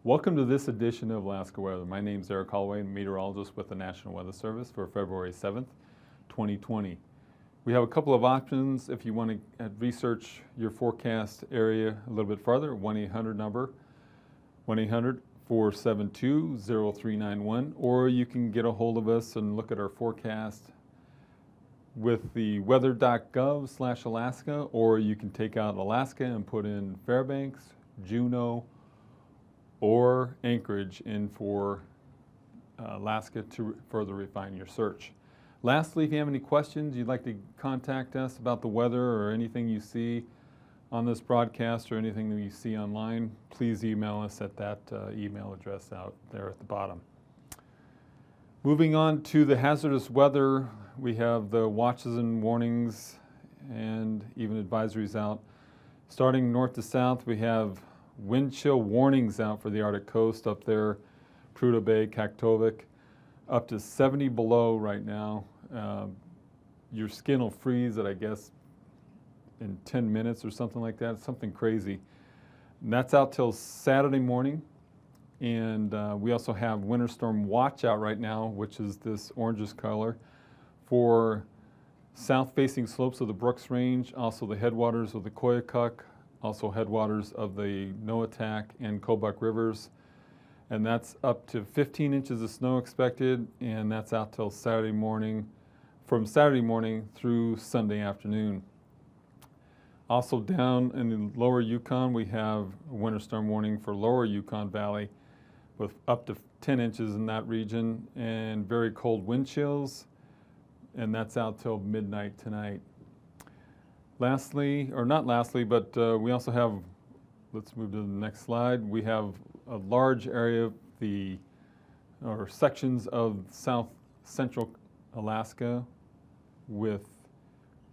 Welcome to this edition of Alaska Weather. My name is AKwx, meteorologist with the National Weather Service for February 7th, 2020. We have a couple of options if you want to research your forecast area a little bit further. 1-800 number, 1-800-472-0391, or you can get a hold of us and look at our forecast with the weather.gov/Alaska, or you can take out Alaska and put in Fairbanks, Juneau, or Anchorage in for Alaska to further refine your search. Lastly, if you have any questions you'd like to contact us about the weather or anything you see on this broadcast or anything that you see online, please email us at that email address out there at the bottom. Moving on to the hazardous weather, we have the watches and warnings and even advisories out. Starting north to south, we have wind chill warnings out for the Arctic coast up there, Prudhoe Bay, Kaktovik, up to 70 below right now. Your skin will freeze at, I guess, in 10 minutes or something like that, something crazy. And that's out till Saturday morning. And we also have winter storm watch out right now, which is this orangish color, for south-facing slopes of the Brooks Range, also the headwaters of the Koyukuk, also headwaters of the Noatak and Kobuk rivers. And that's up to 15 inches of snow expected, and that's out till Saturday morning, from Saturday morning through Sunday afternoon. Also down in the lower Yukon, we have a winter storm warning for lower Yukon Valley with up to 10 inches in that region and very cold wind chills, and that's out till midnight tonight. Lastly, or not lastly, but we also have, let's move to the next slide, we have a large area of or sections of south central Alaska with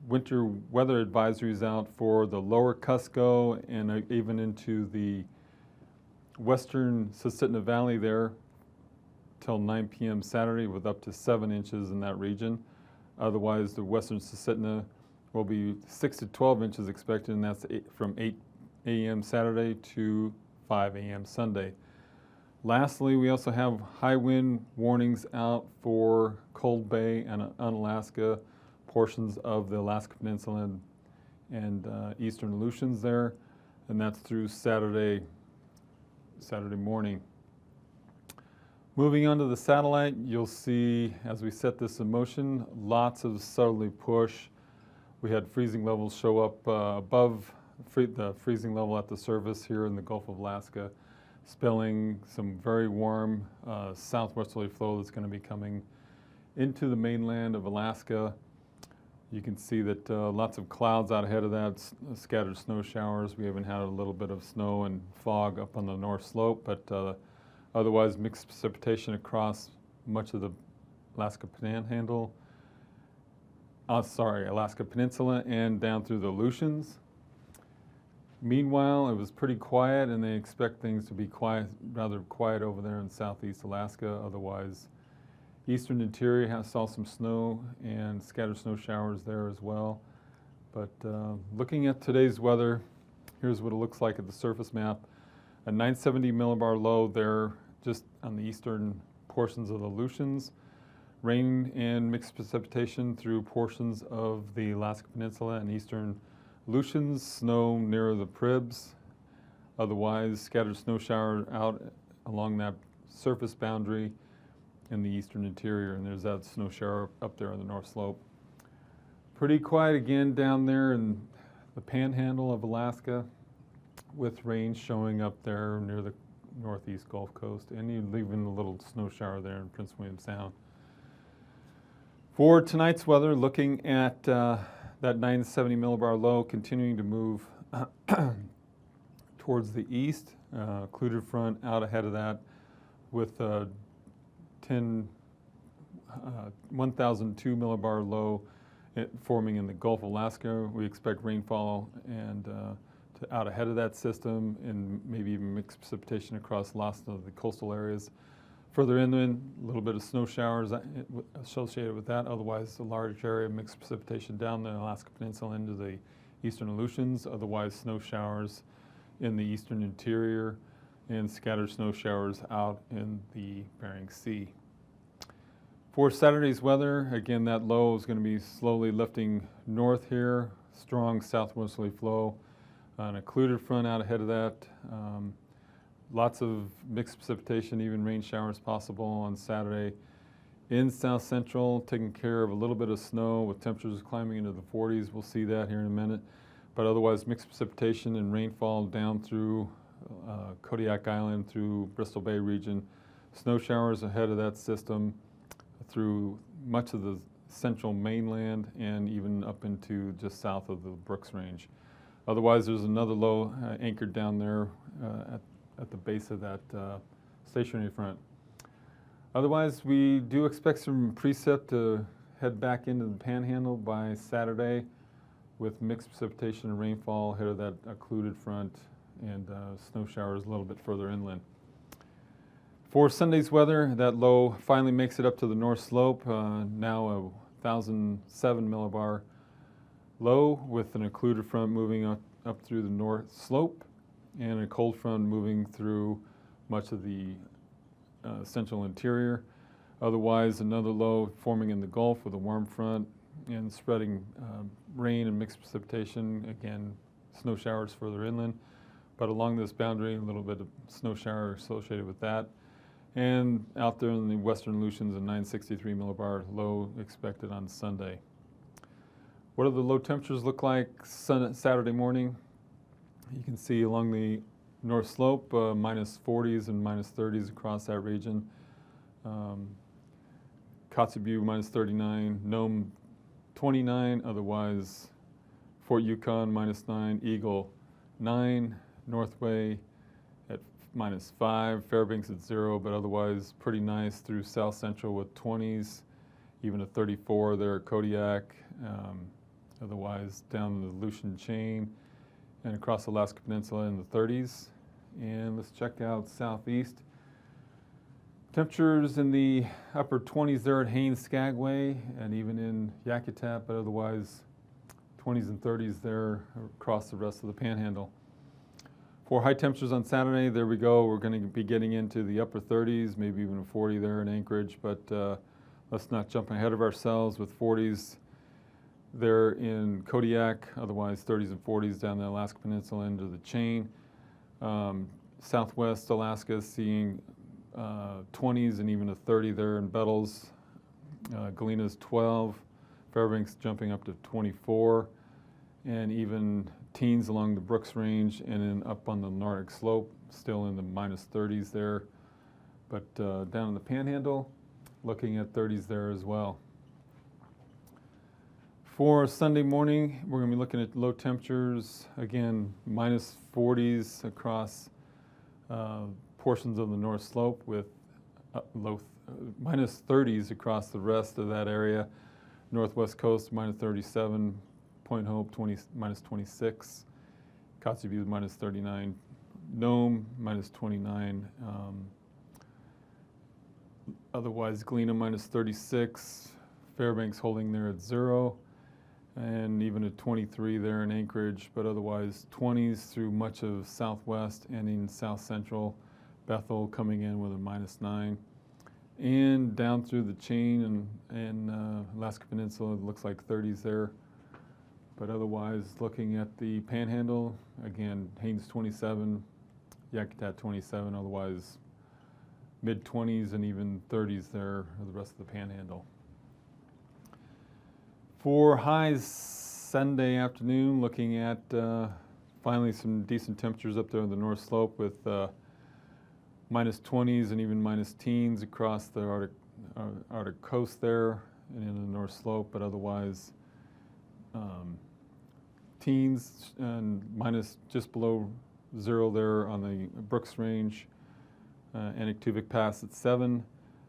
winter weather advisories out for the lower Cusco and even into the western Susitna Valley there till 9 p.m. Saturday with up to 7 inches in that region. Otherwise, the western Susitna will be 6 to 12 inches expected, and that's from 8 a.m. Saturday to 5 a.m. Sunday. Lastly, we also have high wind warnings out for Cold Bay and Unalaska, portions of the Alaska Peninsula and eastern Aleutians there, and that's through Saturday morning. Moving on to the satellite, you'll see, as we set this in motion, lots of southerly push. We had freezing levels show up above the freezing level at the surface here in the Gulf of Alaska, spilling some very warm southwesterly flow that's going to be coming into the mainland of Alaska. You can see that lots of clouds out ahead of that, scattered snow showers. We even had a little bit of snow and fog up on the north slope, but otherwise mixed precipitation across much of the Alaska Panhandle. Alaska Peninsula and down through the Aleutians. Meanwhile, it was pretty quiet, and they expect things to be rather quiet over there in southeast Alaska. Otherwise, eastern interior saw some snow and scattered snow showers there as well. But looking at today's weather, here's what it looks like at the surface map. A 970 millibar low there just on the eastern portions of the Aleutians. Rain and mixed precipitation through portions of the Alaska Peninsula and eastern Aleutians, snow near the Pribs. Otherwise, scattered snow shower out along that surface boundary in the eastern interior, and there's that snow shower up there on the north slope. Pretty quiet again down there in the panhandle of Alaska, with rain showing up there near the northeast Gulf Coast, and even a little snow shower there in Prince William Sound. For tonight's weather, looking at that 970 millibar low continuing to move towards the east, occluded front out ahead of that with 1002 millibar low forming in the Gulf of Alaska. We expect rainfall and out ahead of that system and maybe even mixed precipitation across lots of the coastal areas. Further inland, a little bit of snow showers associated with that. Otherwise, a large area of mixed precipitation down the Alaska Peninsula into the eastern Aleutians. Otherwise, snow showers in the eastern interior and scattered snow showers out in the Bering Sea. For Saturday's weather, again, that low is going to be slowly lifting north here, strong southwesterly flow, an occluded front out ahead of that. Lots of mixed precipitation, even rain showers possible on Saturday. In south central, taking care of a little bit of snow with temperatures climbing into the 40s. We'll see that here in a minute. But otherwise, mixed precipitation and rainfall down through Kodiak Island, through Bristol Bay region. Snow showers ahead of that system through much of the central mainland and even up into just south of the Brooks Range. Otherwise, there's another low anchored down there at the base of that stationary front. Otherwise, we do expect some precip to head back into the Panhandle by Saturday with mixed precipitation and rainfall ahead of that occluded front and snow showers a little bit further inland. For Sunday's weather, that low finally makes it up to the north slope, now a 1,007 millibar low with an occluded front moving up through the north slope and a cold front moving through much of the central interior. Otherwise, another low forming in the Gulf with a warm front and spreading rain and mixed precipitation. Again, snow showers further inland, but along this boundary, a little bit of snow shower associated with that. And out there in the western Aleutians, a 963 millibar low expected on Sunday. What do the low temperatures look like Saturday morning? You can see along the north slope, minus 40s and minus 30s across that region. Kotzebue minus 39, Nome 29, otherwise Fort Yukon minus 9, Eagle 9, Northway at minus 5, Fairbanks at 0, but otherwise pretty nice through south central with 20s, even a 34 there at Kodiak. Otherwise down the Aleutian chain and across the Alaska Peninsula in the 30s. And let's check out southeast. Temperatures in the upper 20s there at Haines Skagway and even in Yakutat, but otherwise 20s and 30s there across the rest of the Panhandle. For high temperatures on Saturday, there we go. We're going to be getting into the upper 30s, maybe even a 40 there in Anchorage, but let's not jump ahead of ourselves with 40s there in Kodiak, otherwise 30s and 40s down the Alaska Peninsula into the chain. Southwest Alaska seeing 20s and even a 30 there in Bettles. Galena's 12, Fairbanks jumping up to 24, and even teens along the Brooks Range and then up on the Nordic Slope, still in the minus 30s there. But down in the Panhandle, looking at 30s there as well. For Sunday morning, we're going to be looking at low temperatures, again, minus 40s across portions of the North Slope with minus 30s across the rest of that area. Northwest Coast, minus 37, Point Hope, minus 26, Kotzebue, minus 39, Nome, minus 29, otherwise Galena, minus 36, Fairbanks holding there at 0, and even a 23 there in Anchorage, but otherwise 20s through much of southwest and in south central. Bethel coming in with a minus 9. And down through the chain and Alaska Peninsula, it looks like 30s there. But otherwise, looking at the Panhandle, again, Haines 27, Yakutat 27, otherwise mid-20s and even 30s there for the rest of the Panhandle. For highs Sunday afternoon, looking at finally some decent temperatures up there on the North Slope with minus 20s and even minus teens across the Arctic coast there and in the North Slope, but otherwise teens and minus just below 0 there on the Brooks Range. Anaktuvik Pass at 7,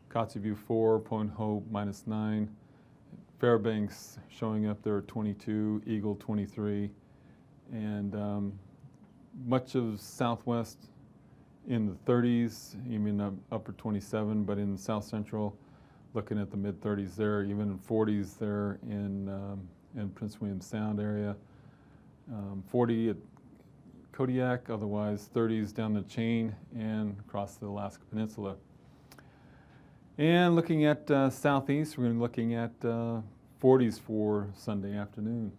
Kotzebue 4, Point Hope minus 9, Fairbanks showing up there at 22, Eagle 23, and much of southwest in the 30s, even upper 27, but in south central, looking at the mid 30s there, even 40s there in Prince William Sound area. 40 at Kodiak, otherwise 30s down the chain and across the Alaska Peninsula. And looking at southeast, we're going to be looking at 40s for Sunday afternoon.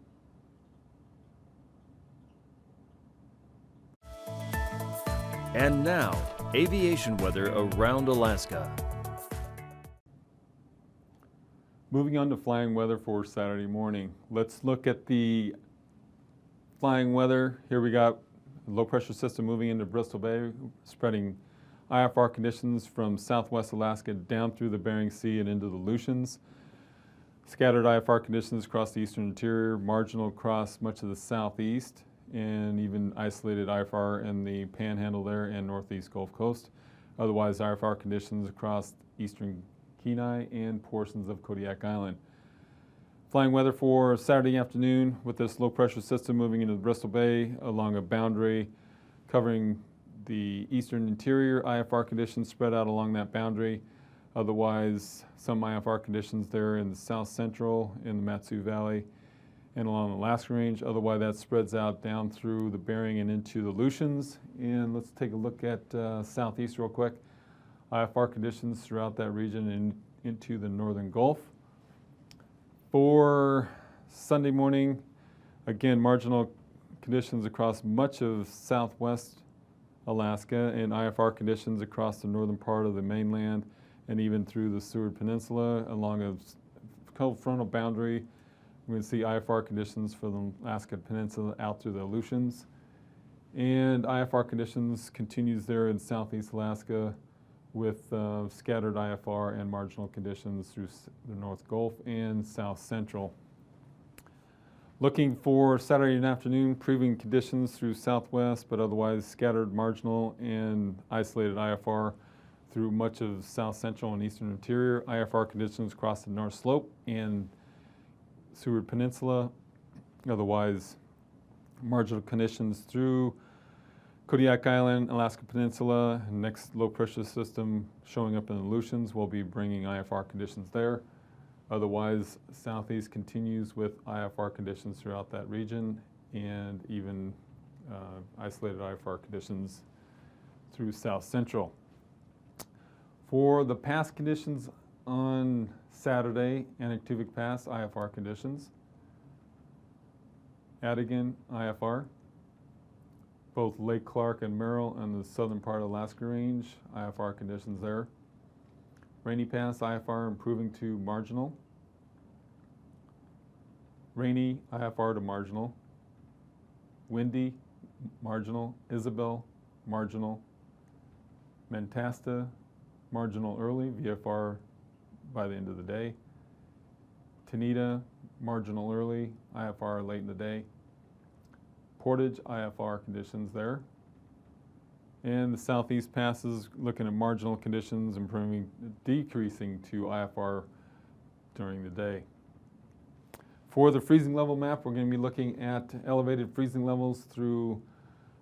And now, aviation weather around Alaska. Moving on to flying weather for Saturday morning. Let's look at the flying weather. Here we got a low pressure system moving into Bristol Bay, spreading IFR conditions from southwest Alaska down through the Bering Sea and into the Aleutians. Scattered IFR conditions across the eastern interior, marginal across much of the southeast, and even isolated IFR in the Panhandle there and northeast Gulf Coast. Otherwise, IFR conditions across eastern Kenai and portions of Kodiak Island. Flying weather for Saturday afternoon with this low pressure system moving into the Bristol Bay along a boundary covering the eastern interior. IFR conditions spread out along that boundary. Otherwise, some IFR conditions there in the south central, in the Matsu Valley, and along the Alaska Range. Otherwise, that spreads out down through the Bering and into the Aleutians. And let's take a look at southeast real quick. IFR conditions throughout that region and into the northern Gulf. For Sunday morning, again, marginal conditions across much of southwest Alaska and IFR conditions across the northern part of the mainland and even through the Seward Peninsula along a cold frontal boundary. We're going to see IFR conditions for the Alaska Peninsula out through the Aleutians. And IFR conditions continues there in southeast Alaska with scattered IFR and marginal conditions through the North Gulf and South Central. Looking for Saturday afternoon, previewing conditions through southwest, but otherwise scattered marginal and isolated IFR through much of South Central and Eastern Interior. IFR conditions across the North Slope and Seward Peninsula. Otherwise, marginal conditions through Kodiak Island, Alaska Peninsula. Next low pressure system showing up in the Aleutians will be bringing IFR conditions there. Otherwise, southeast continues with IFR conditions throughout that region and even isolated IFR conditions through South Central. For the pass conditions on Saturday, Anaktuvuk Pass, IFR conditions. Adigan, IFR. Both Lake Clark and Merrill on the southern part of Alaska Range, IFR conditions there. Rainy Pass, IFR improving to marginal. Rainy, IFR to marginal. Windy, marginal. Isabel, marginal. Mentasta, marginal early, VFR by the end of the day. Tanita, marginal early, IFR late in the day. Portage, IFR conditions there. And the southeast passes looking at marginal conditions, improving, decreasing to IFR during the day. For the freezing level map, we're going to be looking at elevated freezing levels through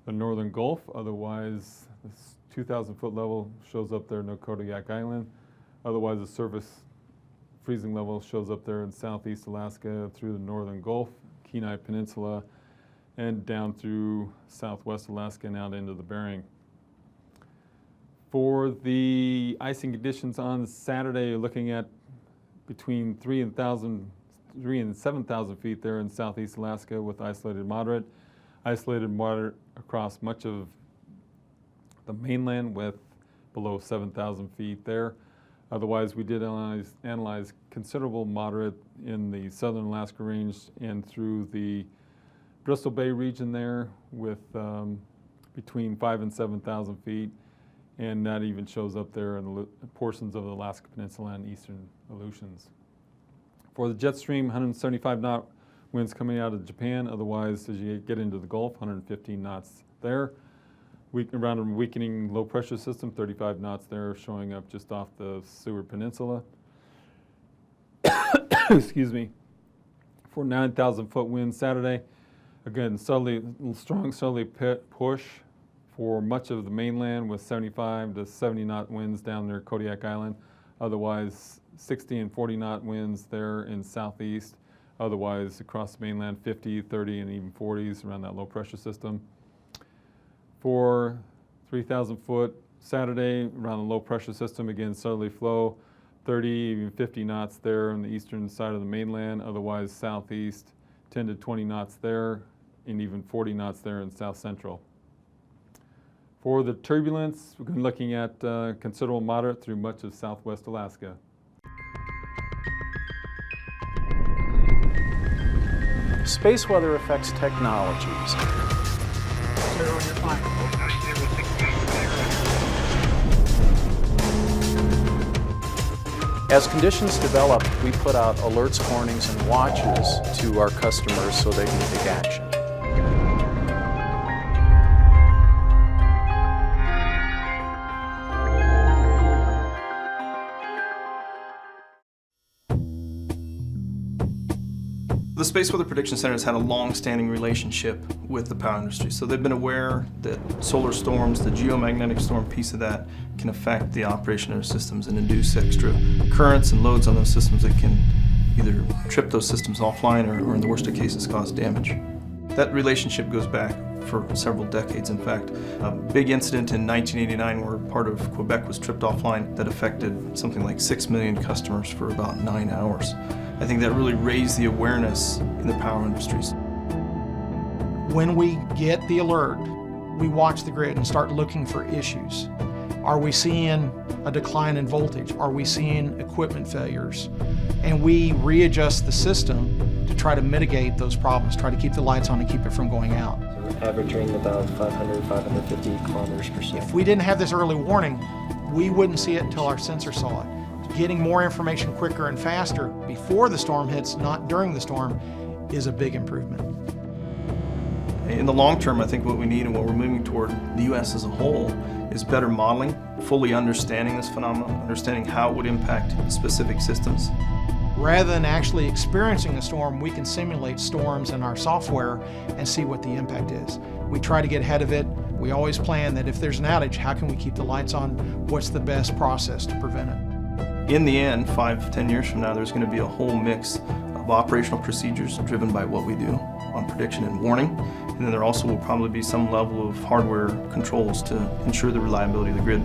the northern Gulf. Otherwise, this 2,000 foot level shows up there in Kodiak Island. Otherwise, the surface freezing level shows up there in southeast Alaska through the northern Gulf, Kenai Peninsula, and down through southwest Alaska and out into the Bering. For the icing conditions on Saturday, you're looking at between 3 and 7,000 feet there in southeast Alaska with isolated moderate across much of the mainland with below 7,000 feet there. Otherwise, we did analyze considerable moderate in the southern Alaska Range and through the Bristol Bay region there with between 5 and 7,000 feet, and that even shows up there in the portions of the Alaska Peninsula and eastern Aleutians. For the jet stream, 175 knot winds coming out of Japan. Otherwise, as you get into the Gulf, 115 knots there. Around a weakening low pressure system, 35 knots there showing up just off the Seward Peninsula. Excuse me. For 9,000 foot winds Saturday, again, strong southerly push for much of the mainland with 75 to 70 knot winds down near Kodiak Island. Otherwise, 60 and 40 knot winds there in southeast. Otherwise, across the mainland, 50, 30, and even 40s around that low pressure system. for 3,000 foot. Saturday, around a low pressure system, again, southerly flow, 30, even 50 knots there on the eastern side of the mainland, otherwise southeast, 10 to 20 knots there, and even 40 knots there in south central. For the turbulence, we've been looking at considerable moderate through much of southwest Alaska. Space weather affects technologies. As conditions develop, we put out alerts, warnings, and watches to our customers so they can take action. The Space Weather Prediction Center has had a long-standing relationship with the power industry, so they've been aware that solar storms, the geomagnetic storm piece of that, can affect the operation of their systems and induce extra currents and loads on those systems that can either trip those systems offline or in the worst of cases, cause damage. That relationship goes back for several decades. In fact, a big incident in 1989 where part of Quebec was tripped offline that affected something like 6 million customers for about 9 hours. I think that really raised the awareness in the power industries. When we get the alert, we watch the grid and start looking for issues. Are we seeing a decline in voltage? Are we seeing equipment failures? And we readjust the system to try to mitigate those problems, try to keep the lights on and keep it from going out. So we're averaging about 500, 550 kilometers per second. If we didn't have this early warning, we wouldn't see it until our sensor saw it. Getting more information quicker and faster before the storm hits, not during the storm, is a big improvement. In the long term, I think what we need and what we're moving toward, the U.S. as a whole, is better modeling, fully understanding this phenomenon, understanding how it would impact specific systems. Rather than actually experiencing a storm, we can simulate storms in our software and see what the impact is. We try to get ahead of it. We always plan that if there's an outage, how can we keep the lights on? What's the best process to prevent it? In the end, 5-10 years from now, there's going to be a whole mix of operational procedures driven by what we do on prediction and warning. And then there also will probably be some level of hardware controls to ensure the reliability of the grid.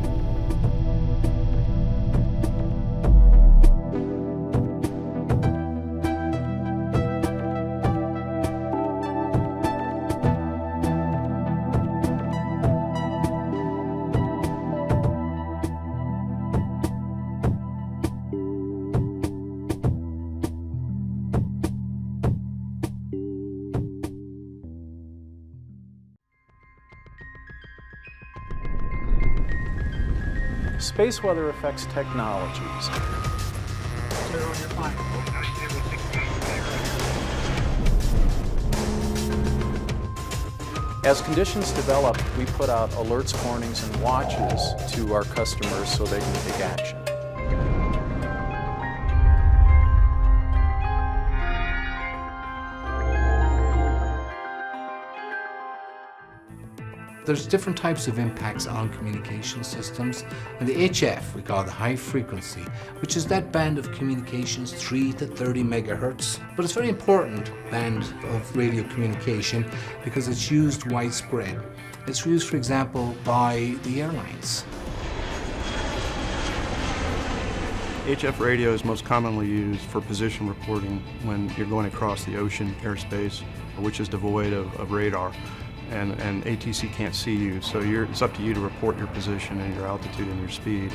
Space weather affects technologies. As conditions develop, we put out alerts, warnings, and watches to our customers so they can take action. There's different types of impacts on communication systems, and the HF we call the high frequency, which is that band of communications 3 to 30 megahertz. But it's a very important band of radio communication because it's used widespread. It's used, for example, by the airlines. HF radio is most commonly used for position reporting when you're going across the ocean airspace, which is devoid of radar. And ATC can't see you, so it's up to you to report your position and your altitude and your speed.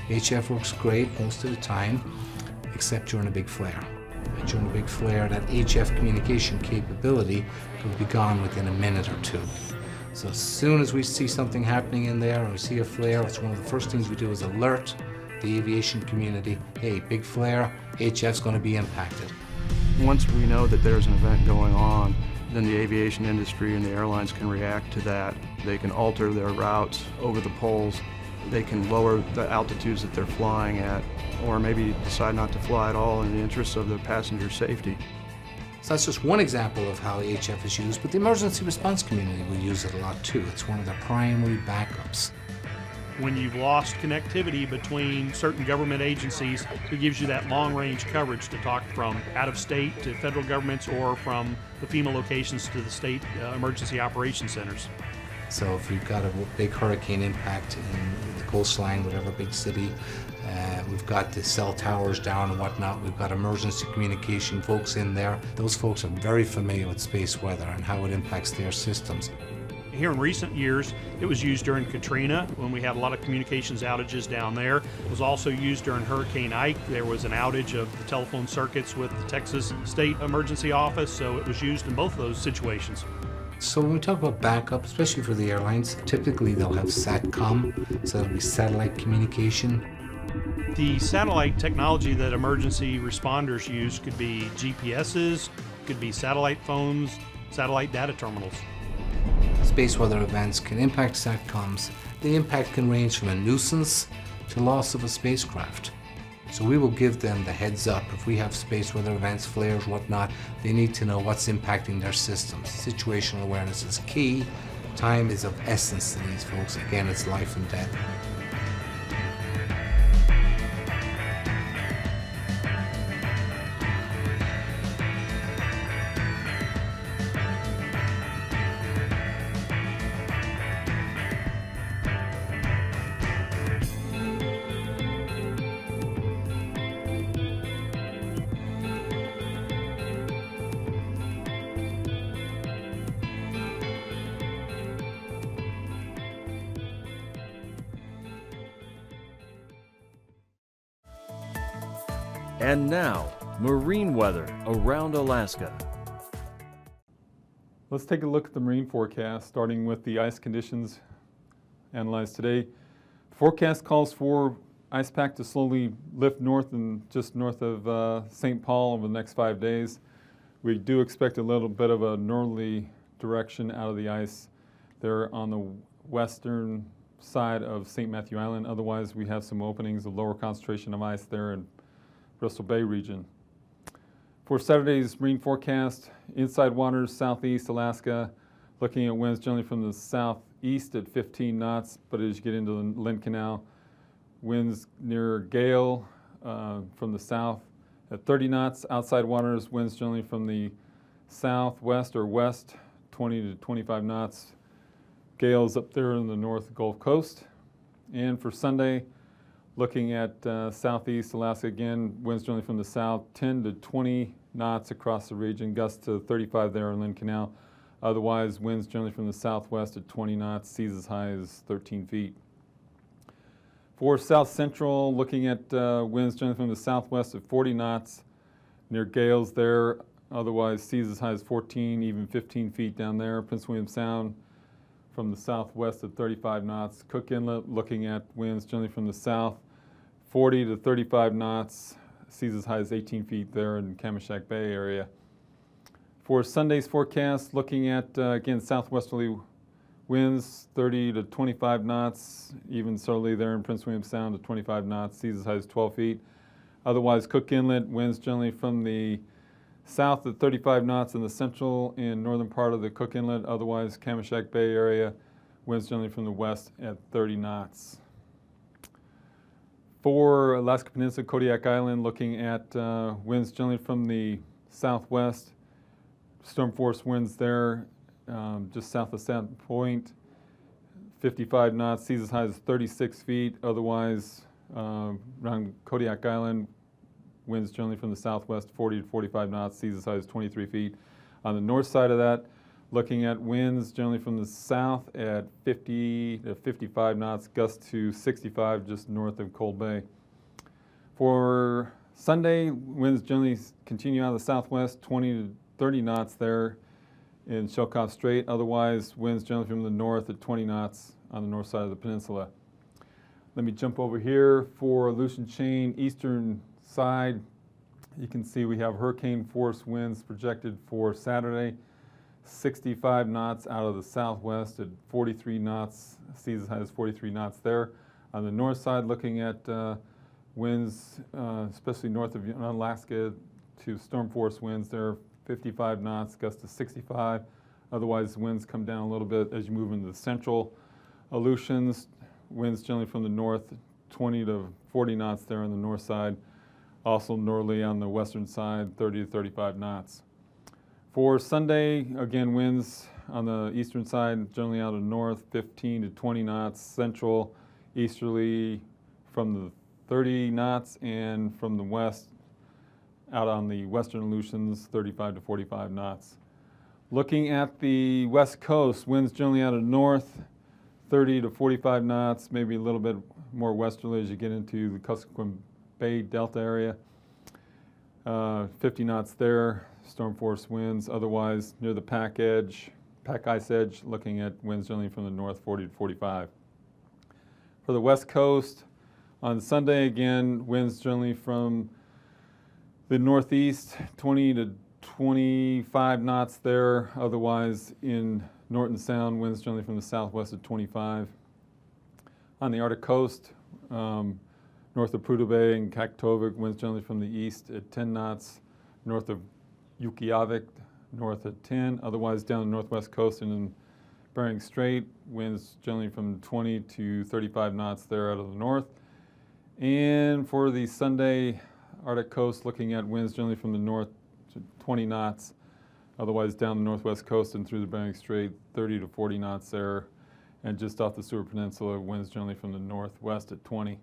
HF works great most of the time, except during a big flare. And during a big flare, that HF communication capability could be gone within a minute or two. So as soon as we see something happening in there, or we see a flare, it's one of the first things we do is alert the aviation community, hey, big flare, HF's going to be impacted. Once we know that there's an event going on, then the aviation industry and the airlines can react to that. They can alter their routes over the poles. They can lower the altitudes that they're flying at, or maybe decide not to fly at all in the interest of their passenger safety. So that's just one example of how HF is used, but the emergency response community will use it a lot too. It's one of their primary backups. When you've lost connectivity between certain government agencies, it gives you that long-range coverage to talk from out-of-state to federal governments or from the FEMA locations to the state emergency operations centers. So if we've got a big hurricane impact in the coastline, whatever big city, we've got the cell towers down and whatnot, we've got emergency communication folks in there. Those folks are very familiar with space weather and how it impacts their systems. Here in recent years, it was used during Katrina when we had a lot of communications outages down there. It was also used during Hurricane Ike. There was an outage of the telephone circuits with the Texas State Emergency Office, so it was used in both of those situations. So when we talk about backup, especially for the airlines, typically they'll have SATCOM, so that'll be satellite communication. The satellite technology that emergency responders use could be GPSs, could be satellite phones, satellite data terminals. Space weather events can impact SATCOMs. The impact can range from a nuisance to loss of a spacecraft. So we will give them the heads up. If we have space weather events, flares, whatnot, they need to know what's impacting their systems. Situational awareness is key. Time is of essence to these folks. Again, it's life and death. And now, marine weather around Alaska. Let's take a look at the marine forecast, starting with the ice conditions analyzed today. The forecast calls for ice pack to slowly lift north and just north of St. Paul over the next 5 days. We do expect a little bit of a northerly direction out of the ice there on the western side of St. Matthew Island. Otherwise, we have some openings, a lower concentration of ice there in Bristol Bay region. For Saturday's marine forecast, inside waters, southeast Alaska, looking at winds generally from the southeast at 15 knots, but as you get into the Lynn Canal, winds near gale from the south at 30 knots. Outside waters, winds generally from the southwest or west, 20 to 25 knots. Gales up there in the north Gulf Coast. And for Sunday, looking at southeast Alaska again, winds generally from the south, 10 to 20 knots across the region, gusts to 35 there in Lynn Canal. Otherwise, winds generally from the southwest at 20 knots, seas as high as 13 feet. For south central, looking at winds generally from the southwest at 40 knots, near gales there. Otherwise, seas as high as 14, even 15 feet down there. Prince William Sound from the southwest at 35 knots. Cook Inlet, looking at winds generally from the south, 40 to 35 knots, seas as high as 18 feet there in Kamishak Bay area. For Sunday's forecast, looking at, again, southwesterly winds, 30 to 25 knots, even southerly there in Prince William Sound at 25 knots, seas as high as 12 feet. Otherwise, Cook Inlet, winds generally from the south at 35 knots in the central and northern part of the Cook Inlet. Otherwise, Kamishak Bay area, winds generally from the west at 30 knots. For Alaska Peninsula, Kodiak Island, looking at winds generally from the southwest, storm force winds there just south of Sand Point, 55 knots, seas as high as 36 feet. Otherwise, around Kodiak Island, winds generally from the southwest, 40 to 45 knots, seas as high as 23 feet. On the north side of that, looking at winds generally from the south at 50 to 55 knots, gusts to 65 just north of Cold Bay. For Sunday, winds generally continue out of the southwest, 20 to 30 knots there in Shelkoff Strait. Otherwise, winds generally from the north at 20 knots on the north side of the peninsula. Let me jump over here for Aleutian Chain, eastern side. You can see we have hurricane force winds projected for Saturday, 65 knots out of the southwest at 43 knots, seas as high as 43 knots there. On the north side, looking at winds, especially north of Alaska, to storm force winds there, 55 knots, gusts to 65. Otherwise, winds come down a little bit as you move into the central Aleutians. Winds generally from the north, 20 to 40 knots there on the north side. Also northerly on the western side, 30 to 35 knots. For Sunday, again, winds on the eastern side, generally out of north, 15 to 20 knots. Central, easterly from the 30 knots, and from the west, out on the western Aleutians, 35 to 45 knots. Looking at the west coast, winds generally out of north, 30 to 45 knots, maybe a little bit more westerly as you get into the Kuskokwim Bay Delta area. 50 knots there, storm force winds. Otherwise, near the pack ice edge, looking at winds generally from the north, 40 to 45. For the west coast, on Sunday again, winds generally from the northeast, 20 to 25 knots there. Otherwise, in Norton Sound, winds generally from the southwest at 25. On the Arctic coast, north of Prudhoe Bay and Kaktovik, winds generally from the east at 10 knots. North of Yukiavik, north at 10. Otherwise, down the northwest coast and in Bering Strait, winds generally from 20 to 35 knots there out of the north. And for the Sunday Arctic coast, looking at winds generally from the north to 20 knots. Otherwise, down the northwest coast and through the Bering Strait, 30 to 40 knots there. And just off the Seward Peninsula, winds generally from the northwest at 20.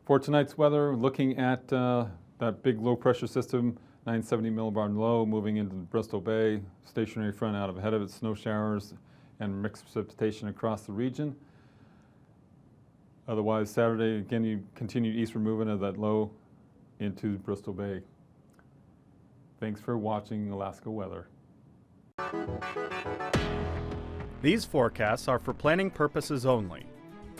For tonight's weather, looking at that big low pressure system, 970 millibar low, moving into the Bristol Bay, stationary front out ahead of it, snow showers and mixed precipitation across the region. Otherwise, Saturday, again, you continue eastward movement of that low into Bristol Bay. Thanks for watching Alaska Weather. These forecasts are for planning purposes only.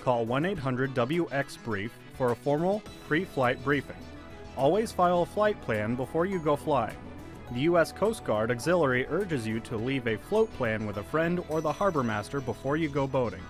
Call 1-800-WX-BRIEF for a formal pre-flight briefing. Always file a flight plan before you go flying. The U.S. Coast Guard Auxiliary urges you to leave a float plan with a friend or the harbor master before you go boating.